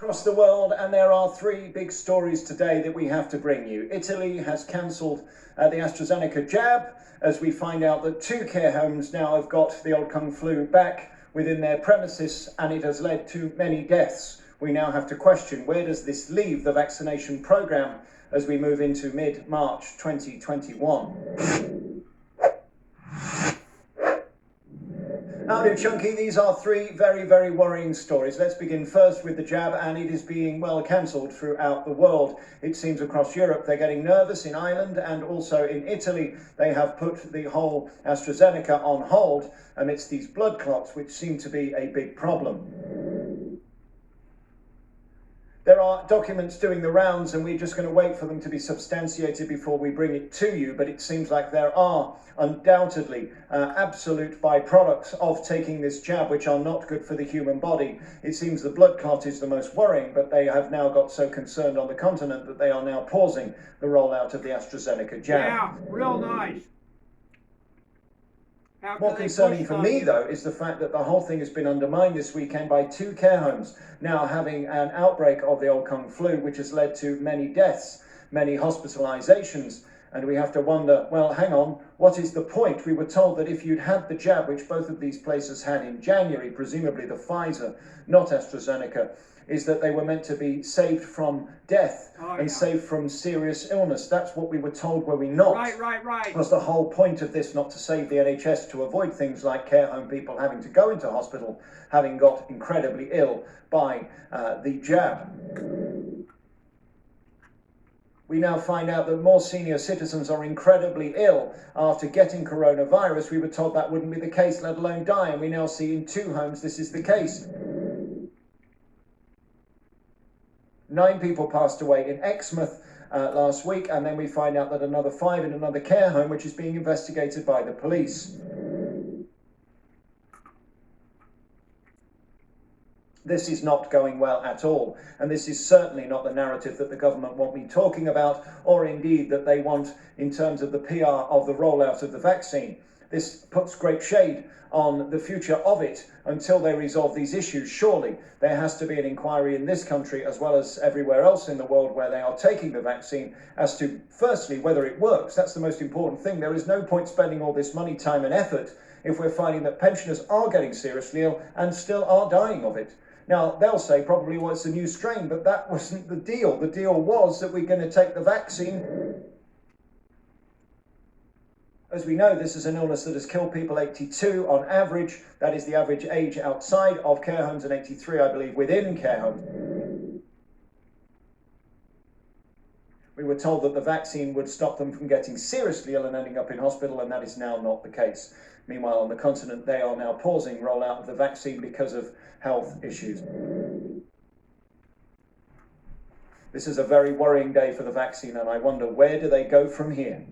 Across the world, and there are three big stories today that we have to bring you. Italy has cancelled the AstraZeneca jab as we find out that 2 care homes now have got the old Kung flu back within their premises, and it has led to many deaths. We now have to question, where does this leave the vaccination programme as we move into mid-March 2021? Howdy, Chunky. These are three very, very worrying stories. Let's begin first with the jab, and it is being, well, cancelled throughout the world. It seems across Europe they're getting nervous. In Ireland and also in Italy, they have put the whole AstraZeneca on hold amidst these blood clots, which seem to be a big problem. There are documents doing the rounds, and we're just going to wait for them to be substantiated before we bring it to you, but it seems like there are undoubtedly absolute byproducts of taking this jab which are not good for the human body. It seems the blood clot is the most worrying, but they have now got so concerned on the continent that they are now pausing the rollout of the AstraZeneca jab. Yeah, real nice. More concerning for me, though, is the fact that the whole thing has been undermined this weekend by 2 care homes now having an outbreak of the old Kung flu, which has led to many deaths, many hospitalizations. And we have to wonder, well, hang on, what is the point? We were told that if you'd had the jab, which both of these places had in January, presumably the Pfizer, not AstraZeneca, is that they were meant to be saved from death and saved from serious illness. That's what we were told, were we not? Right. Was the whole point of this not to save the NHS, to avoid things like care home people having to go into hospital, having got incredibly ill by the jab? We now find out that more senior citizens are incredibly ill after getting coronavirus. We were told that wouldn't be the case, let alone die, and we now see in 2 homes this is the case. 9 people passed away in Exmouth last week, and then we find out that another 5 in another care home, which is being investigated by the police. This is not going well at all, and this is certainly not the narrative that the government want me talking about, or indeed that they want in terms of the PR of the rollout of the vaccine. This puts great shade on the future of it until they resolve these issues. Surely there has to be an inquiry in this country as well as everywhere else in the world where they are taking the vaccine as to, firstly, whether it works. That's the most important thing. There is no point spending all this money, time and effort if we're finding that pensioners are getting seriously ill and still are dying of it. Now, they'll say probably, well, it's a new strain, but that wasn't the deal. The deal was that we're going to take the vaccine. As we know, this is an illness that has killed people 82 on average. That is the average age outside of care homes, and 83, I believe, within care homes. We were told that the vaccine would stop them from getting seriously ill and ending up in hospital, and that is now not the case. Meanwhile, on the continent, they are now pausing rollout of the vaccine because of health issues. This is a very worrying day for the vaccine, and I wonder, where do they go from here?